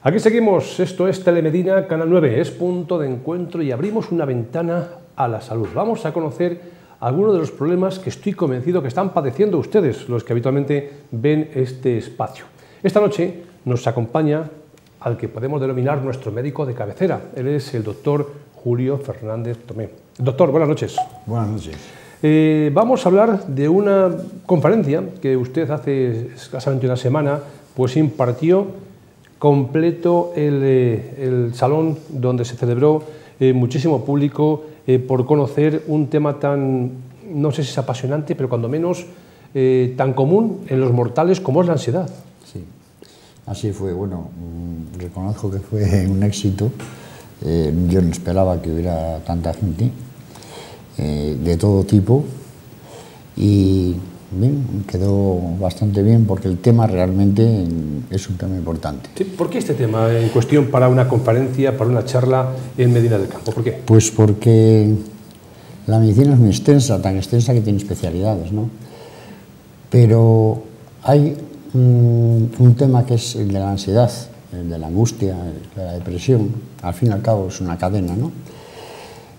Aquí seguimos, esto es Telemedina, Canal 9, es punto de encuentro y abrimos una ventana a la salud. Vamos a conocer algunos de los problemas que estoy convencido que están padeciendo ustedes, los que habitualmente ven este espacio. Esta noche nos acompaña al que podemos denominar nuestro médico de cabecera. Él es el doctor Julio Fernández Tomé. Doctor, buenas noches. Buenas noches. Vamos a hablar de una conferencia que usted hace escasamente una semana pues impartió completo el salón donde se celebró muchísimo público por conocer un tema tan, no sé si es apasionante, pero cuando menos tan común en los mortales como es la ansiedad. Sí, así fue. Bueno, reconozco que fue un éxito. Yo no esperaba que hubiera tanta gente de todo tipo y bien, quedó bastante bien porque el tema realmente es un tema importante. Sí, ¿por qué este tema en cuestión para una conferencia, para una charla en Medina del Campo? ¿Por qué? Pues porque la medicina es muy extensa, tan extensa que tiene especialidades, ¿no? Pero hay un tema que es el de la ansiedad, el de la angustia, el de la depresión, al fin y al cabo es una cadena, ¿no?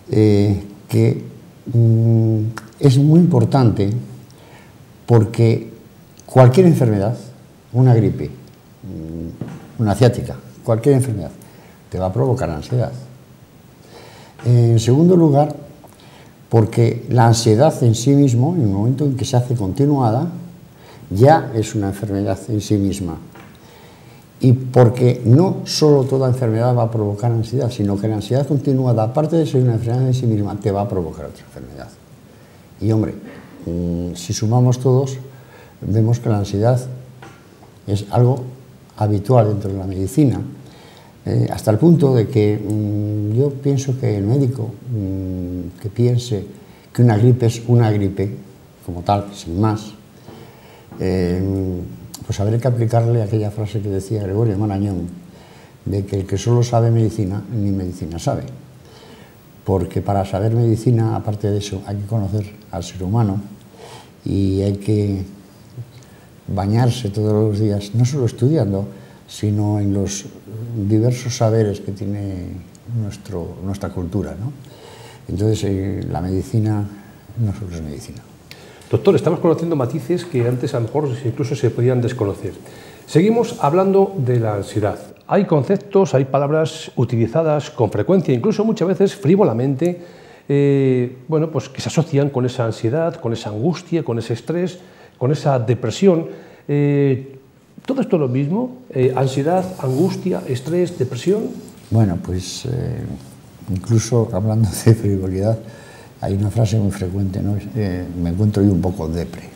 Que es muy importante porque cualquier enfermedad, una gripe, una ciática, cualquier enfermedad, te va a provocar ansiedad. En segundo lugar, porque la ansiedad en sí mismo, en el momento en que se hace continuada, ya es una enfermedad en sí misma. Y porque no solo toda enfermedad va a provocar ansiedad, sino que la ansiedad continuada, aparte de ser una enfermedad en sí misma, te va a provocar otra enfermedad. Y hombre, si sumamos todos, vemos que la ansiedad es algo habitual dentro de la medicina, hasta el punto de que yo pienso que el médico que piense que una gripe es una gripe, como tal, sin más, pues habría que aplicarle aquella frase que decía Gregorio Marañón, de que el que solo sabe medicina, ni medicina sabe. Porque para saber medicina, aparte de eso, hay que conocer al ser humano y hay que bañarse todos los días, no solo estudiando, sino en los diversos saberes que tiene nuestra cultura, ¿no? Entonces, la medicina no solo es medicina. Doctor, estamos conociendo matices que antes a lo mejor incluso se podían desconocer. Seguimos hablando de la ansiedad. Hay conceptos, hay palabras utilizadas con frecuencia, incluso muchas veces frívolamente, bueno, pues que se asocian con esa ansiedad, con esa angustia, con ese estrés, con esa depresión. ¿Todo esto es lo mismo? ¿Ansiedad, angustia, estrés, depresión? Bueno, pues incluso hablando de frivolidad, hay una frase muy frecuente, ¿no? Me encuentro yo un poco depre.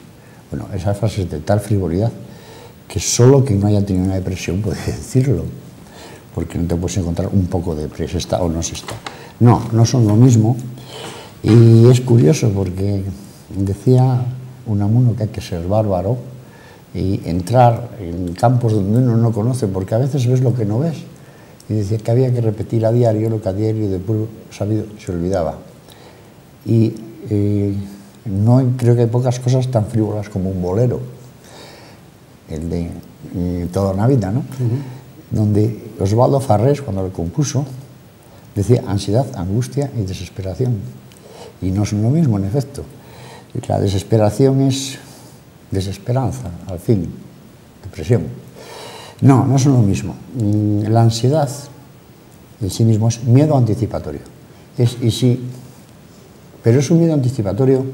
Bueno, esa frase es de tal frivolidad que solo quien no haya tenido una depresión puede decirlo, porque no te puedes encontrar un poco depre, se está o no se está. No, no son lo mismo. Y es curioso porque decía Unamuno que hay que ser bárbaro y entrar en campos donde uno no conoce, porque a veces ves lo que no ves. Y decía que había que repetir a diario lo que a diario de puro sabido se olvidaba. Y no creo que hay pocas cosas tan frívolas como un bolero, el de Toda una vida, ¿no? Donde Osvaldo Farrés, cuando lo compuso, decía ansiedad, angustia y desesperación. Y no son lo mismo, en efecto. La desesperación es desesperanza, al fin, depresión. No, no son lo mismo. La ansiedad en sí mismo es miedo anticipatorio. Pero es un miedo anticipatorio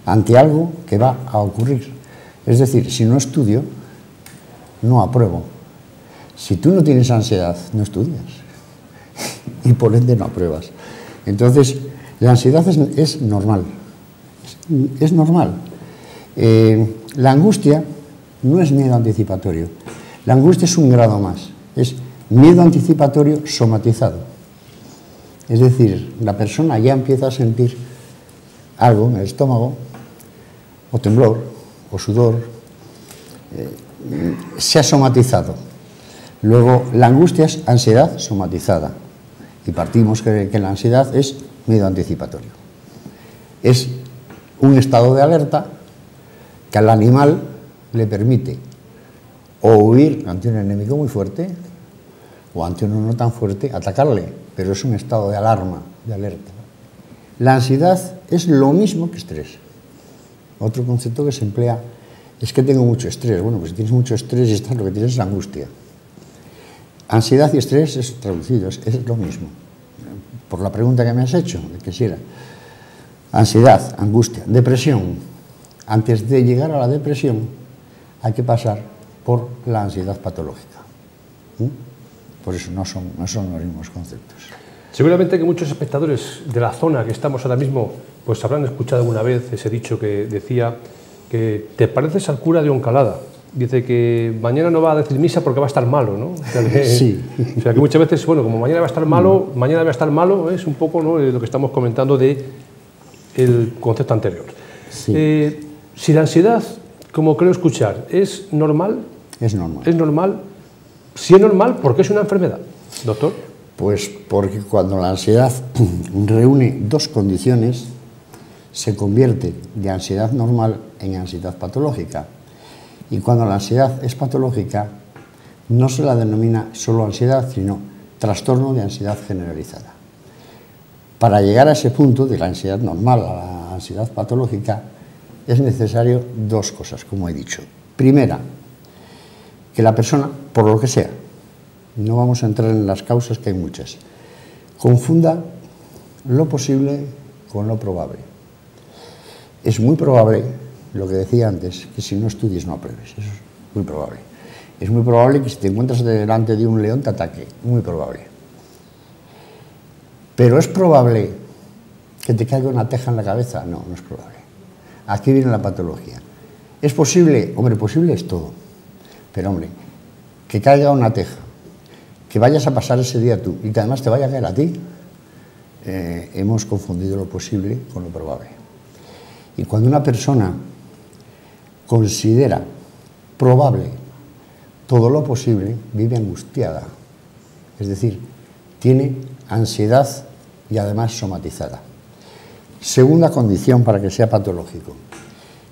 ante algo que va a ocurrir. Es decir, si no estudio, no apruebo. Si tú no tienes ansiedad, no estudias. Y por ende no apruebas. Entonces, la ansiedad es normal. Es normal. La angustia no es miedo anticipatorio. La angustia es un grado más. Es miedo anticipatorio somatizado. Es decir, la persona ya empieza a sentir algo en el estómago, o temblor, o sudor, se ha somatizado. Luego, la angustia es ansiedad somatizada. Y partimos que la ansiedad es miedo anticipatorio. Es un estado de alerta que al animal le permite o huir ante un enemigo muy fuerte o ante uno no tan fuerte, atacarle, pero es un estado de alarma, de alerta. La ansiedad es lo mismo que estrés. Otro concepto que se emplea es que tengo mucho estrés. Bueno, pues si tienes mucho estrés y estás, lo que tienes es angustia. Ansiedad y estrés es traducido, es lo mismo. Por la pregunta que me has hecho, de qué si era. Ansiedad, angustia, depresión. Antes de llegar a la depresión hay que pasar por la ansiedad patológica. Por eso no son los mismos conceptos. Seguramente que muchos espectadores de la zona que estamos ahora mismo pues habrán escuchado alguna vez ese dicho que decía que te pareces al cura de Oncalada. Dice que mañana no va a decir misa porque va a estar malo, ¿no? O sea que, sí. O sea que muchas veces, bueno, como mañana va a estar malo, es un poco, ¿no?, lo que estamos comentando del concepto anterior. Sí. Si la ansiedad, como creo escuchar, es normal. Es normal. Es normal. Si es normal, ¿por qué es una enfermedad, doctor? Pues porque cuando la ansiedad reúne dos condiciones, se convierte de ansiedad normal en ansiedad patológica. Y cuando la ansiedad es patológica, no se la denomina solo ansiedad, sino trastorno de ansiedad generalizada. Para llegar a ese punto de la ansiedad normal a la ansiedad patológica, es necesario dos cosas, como he dicho. Primera, que la persona, por lo que sea, no vamos a entrar en las causas, que hay muchas, confunda lo posible con lo probable. Es muy probable, lo que decía antes, que si no estudies no apruebes. Eso es muy probable. Es muy probable que si te encuentras delante de un león te ataque. Muy probable. Pero ¿es probable que te caiga una teja en la cabeza? No, no es probable. Aquí viene la patología. ¿Es posible? Hombre, posible es todo. Pero hombre, que caiga una teja, que vayas a pasar ese día tú y que además te vaya a caer a ti, hemos confundido lo posible con lo probable. Y cuando una persona considera probable todo lo posible, vive angustiada. Es decir, tiene ansiedad y además somatizada. Segunda condición para que sea patológico,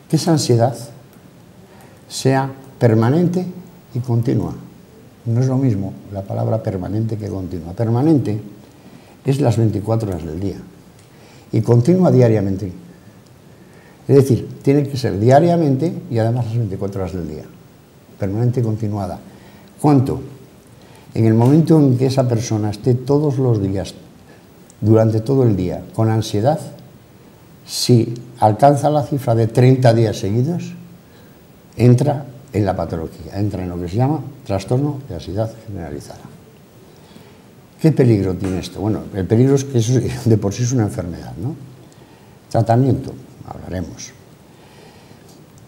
que esa ansiedad sea permanente y continua. No es lo mismo la palabra permanente que continua. Permanente es las 24 horas del día y continua diariamente. Es decir, tiene que ser diariamente y además las 24 horas del día. Permanente y continuada. ¿Cuánto? En el momento en que esa persona esté todos los días, durante todo el día, con ansiedad, si alcanza la cifra de 30 días seguidos, entra en la patología, entra en lo que se llama trastorno de ansiedad generalizada. ¿Qué peligro tiene esto? Bueno, el peligro es que eso de por sí es una enfermedad, ¿no? Tratamiento, hablaremos.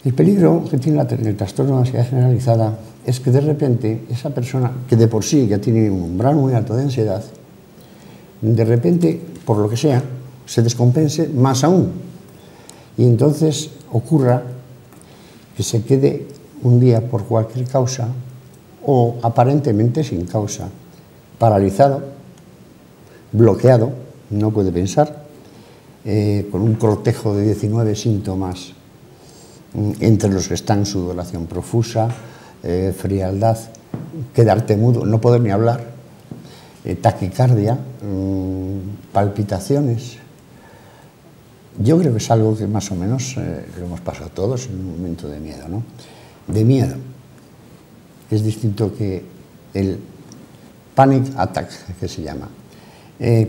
El peligro que tiene el trastorno de ansiedad generalizada es que de repente esa persona, que de por sí ya tiene un umbral muy alto de ansiedad, de repente, por lo que sea, se descompense más aún. Y entonces ocurra que se quede un día por cualquier causa o aparentemente sin causa, paralizado, bloqueado, no puede pensar, con un cortejo de 19 síntomas, entre los que están sudoración profusa, frialdad, quedarte mudo, no poder ni hablar, taquicardia, palpitaciones. Yo creo que es algo que más o menos lo hemos pasado todos en un momento de miedo, ¿no? De miedo. Es distinto que el panic attack, que se llama.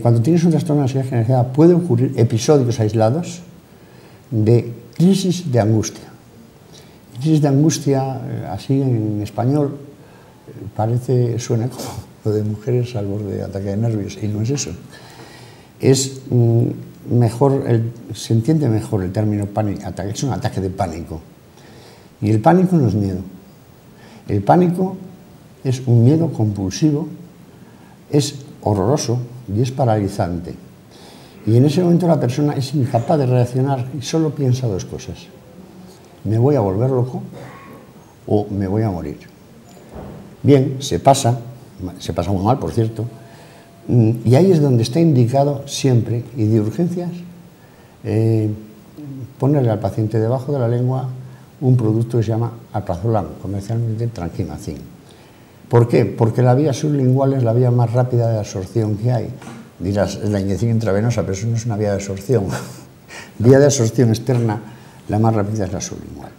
Cuando tienes un trastorno de ansiedad generalizada puede ocurrir episodios aislados de crisis de angustia. Crisis de angustia, así en español, suena como lo de mujeres al borde de ataque de nervios, y no es eso. Es mejor, se entiende mejor el término panic attack, es un ataque de pánico. Y el pánico no es miedo. El pánico es un miedo compulsivo, es horroroso y es paralizante. Y en ese momento la persona es incapaz de reaccionar y solo piensa dos cosas: me voy a volver loco o me voy a morir. Bien, se pasa muy mal, por cierto, y ahí es donde está indicado siempre, y de urgencias, ponerle al paciente debajo de la lengua un producto que se llama alprazolam, comercialmente tranquimacin. ¿Por qué? Porque la vía sublingual es la vía más rápida de absorción que hay. Dirás, es la inyección intravenosa, pero eso no es una vía de absorción. Vía de absorción externa, la más rápida es la sublingual.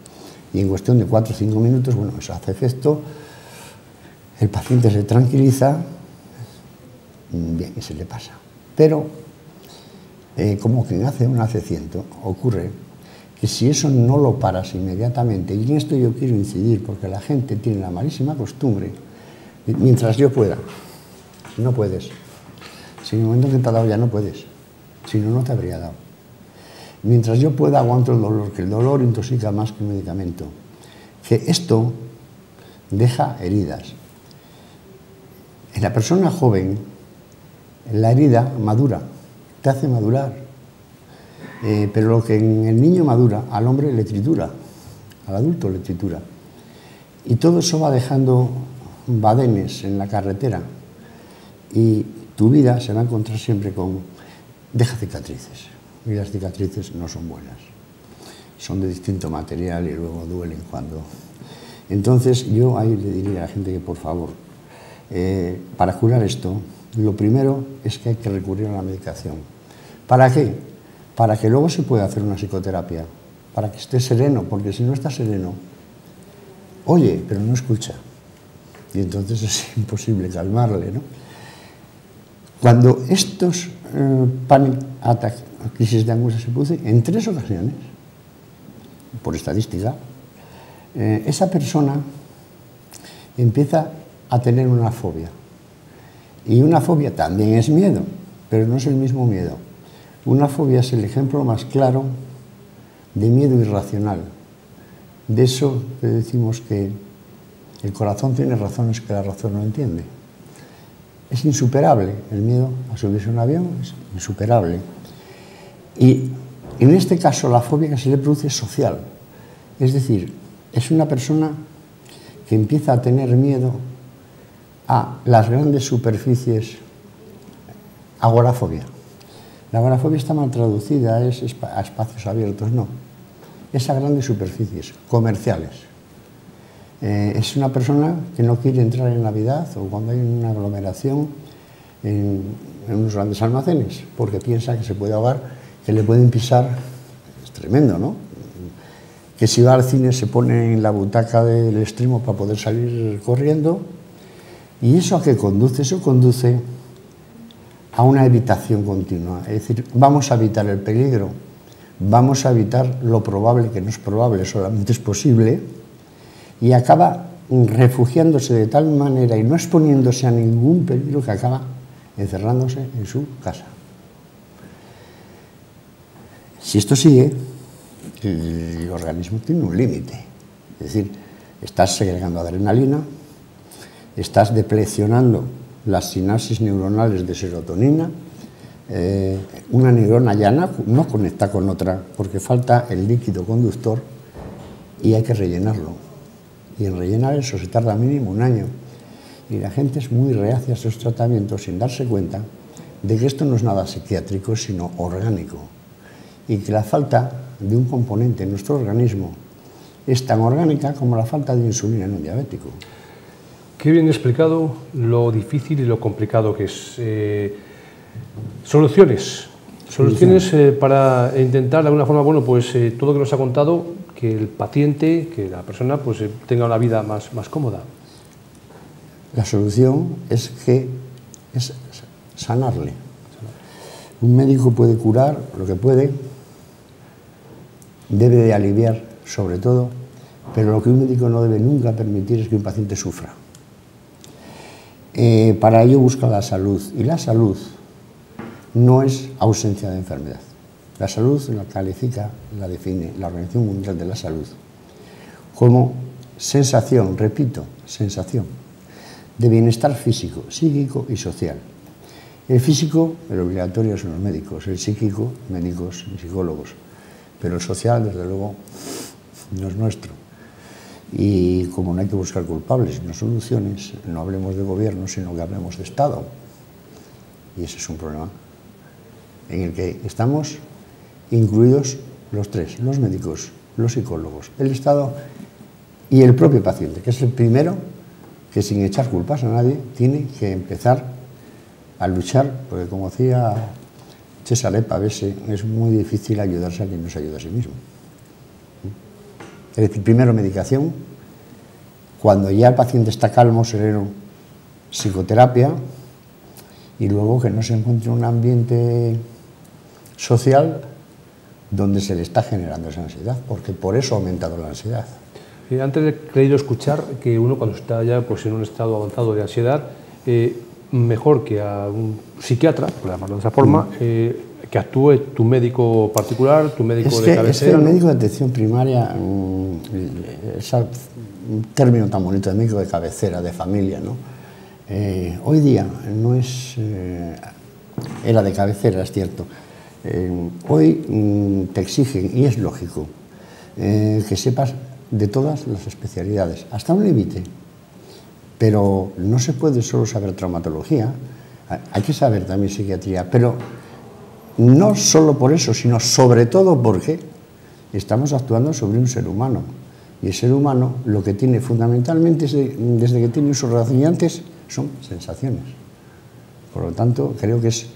Y en cuestión de 4 o 5 minutos, bueno, eso hace efecto, el paciente se tranquiliza, bien, y se le pasa. Pero, como quien hace un AC-100, ocurre que si eso no lo paras inmediatamente, y en esto yo quiero incidir, porque la gente tiene la malísima costumbre, mientras yo pueda, no puedes. Si en el momento que te ha dado ya no puedes, si no, no te habría dado. Mientras yo pueda, aguanto el dolor, que el dolor intoxica más que un medicamento, que esto deja heridas. En la persona joven, la herida madura, te hace madurar, pero lo que en el niño madura, al hombre le tritura, al adulto le tritura. Y todo eso va dejando badenes en la carretera y tu vida se va a encontrar siempre con deja cicatrices. Y las cicatrices no son buenas, son de distinto material y luego duelen cuando... Entonces yo ahí le diría a la gente que por favor, para curar esto, lo primero es que hay que recurrir a la medicación. ¿Para qué? Para que luego se pueda hacer una psicoterapia, para que esté sereno, porque si no está sereno, oye, pero no escucha. Y entonces es imposible calmarle, ¿no? Cuando estos panic attacks, crisis de angustia se producen en 3 ocasiones, por estadística, esa persona empieza a tener una fobia. Y una fobia también es miedo, pero no es el mismo miedo. Una fobia es el ejemplo más claro de miedo irracional. De eso que decimos que el corazón tiene razones que la razón no entiende. Es insuperable, el miedo a subirse a un avión es insuperable. Y en este caso la fobia que se le produce es social. Es decir, es una persona que empieza a tener miedo a las grandes superficies, agorafobia. La agorafobia está mal traducida, es a espacios abiertos, no. Es a grandes superficies comerciales. Es una persona que no quiere entrar en Navidad o cuando hay una aglomeración en unos grandes almacenes, porque piensa que se puede ahogar, que le pueden pisar. Es tremendo, ¿no? Que si va al cine se pone en la butaca del extremo para poder salir corriendo. ¿Y eso a qué conduce? Eso conduce a una evitación continua. Es decir, vamos a evitar el peligro, vamos a evitar lo probable que no es probable, solamente es posible, y acaba refugiándose de tal manera y no exponiéndose a ningún peligro que acaba encerrándose en su casa. Si esto sigue, el organismo tiene un límite. Es decir, estás segregando adrenalina, estás deplecionando las sinapsis neuronales de serotonina, una neurona ya no conecta con otra porque falta el líquido conductor y hay que rellenarlo. Y en rellenar eso se tarda mínimo 1 año. Y la gente es muy reacia a esos tratamientos sin darse cuenta de que esto no es nada psiquiátrico, sino orgánico. Y que la falta de un componente en nuestro organismo es tan orgánica como la falta de insulina en un diabético. Qué bien explicado lo difícil y lo complicado que es. Soluciones para intentar de alguna forma, bueno, pues todo lo que nos ha contado, que el paciente, que la persona, pues tenga una vida más cómoda. La solución es sanarle. Un médico puede curar lo que puede, debe de aliviar sobre todo, pero lo que un médico no debe nunca permitir es que un paciente sufra. Para ello busca la salud, y la salud no es ausencia de enfermedad. La salud la califica, la define la Organización Mundial de la Salud como sensación, repito, sensación de bienestar físico, psíquico y social. El físico, el obligatorio son los médicos, el psíquico, médicos y psicólogos, pero el social, desde luego, no es nuestro. Y como no hay que buscar culpables, no soluciones, no hablemos de gobierno, sino que hablemos de Estado. Y ese es un problema en el que estamos incluidos los tres, los médicos, los psicólogos, el Estado y el propio paciente, que es el primero que sin echar culpas a nadie tiene que empezar a luchar, porque como decía César Pavese, es muy difícil ayudarse a quien no se ayuda a sí mismo. Es decir, primero medicación, cuando ya el paciente está calmo, sereno, psicoterapia, y luego que no se encuentre un ambiente social donde se le está generando esa ansiedad, porque por eso ha aumentado la ansiedad. Antes he creído escuchar que uno cuando está ya pues, en un estado avanzado de ansiedad, mejor que a un psiquiatra, por llamarlo de esa forma, que actúe tu médico particular, tu médico de cabecera. Es que el médico de atención primaria, ese término tan bonito de médico de cabecera, de familia, ¿no? Hoy día no es... era de cabecera, es cierto. Hoy te exigen, y es lógico, que sepas de todas las especialidades, hasta un límite. Pero no se puede solo saber traumatología, hay que saber también psiquiatría, pero no solo por eso, sino sobre todo porque estamos actuando sobre un ser humano. Y el ser humano lo que tiene fundamentalmente, desde que tiene sus racioñantes, son sensaciones. Por lo tanto, creo que es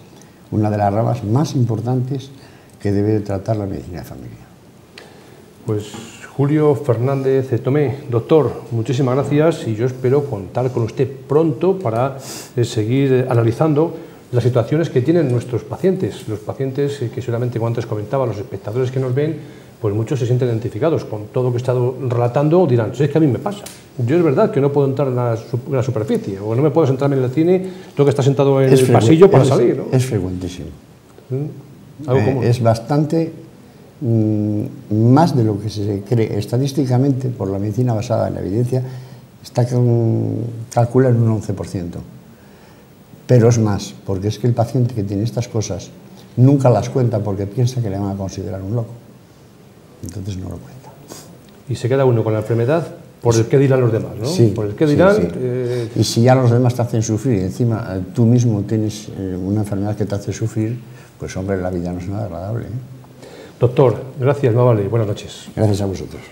una de las ramas más importantes que debe tratar la medicina de familia. Pues Julio Fernández Tomé, doctor, muchísimas gracias y yo espero contar con usted pronto para seguir analizando las situaciones que tienen nuestros pacientes, los pacientes que seguramente, como antes comentaba, los espectadores que nos ven, pues muchos se sienten identificados con todo lo que he estado relatando, dirán, si es que a mí me pasa. Yo es verdad que no puedo entrar en la superficie, o no me puedo sentarme en el cine, tengo que estar sentado en el pasillo para salir, ¿no? Es frecuentísimo. ¿Algo común? Es bastante más de lo que se cree estadísticamente por la medicina basada en la evidencia, está calcula en un 11%. Pero es más, porque es que el paciente que tiene estas cosas nunca las cuenta porque piensa que le van a considerar un loco. Entonces no lo cuenta. Y se queda uno con la enfermedad por el qué dirán los demás, ¿no? Sí, por el qué dirán. Sí, sí. Y si ya los demás te hacen sufrir y encima tú mismo tienes una enfermedad que te hace sufrir, pues hombre, la vida no es nada agradable, ¿eh? Doctor, gracias, muy amable. Buenas noches. Gracias a vosotros.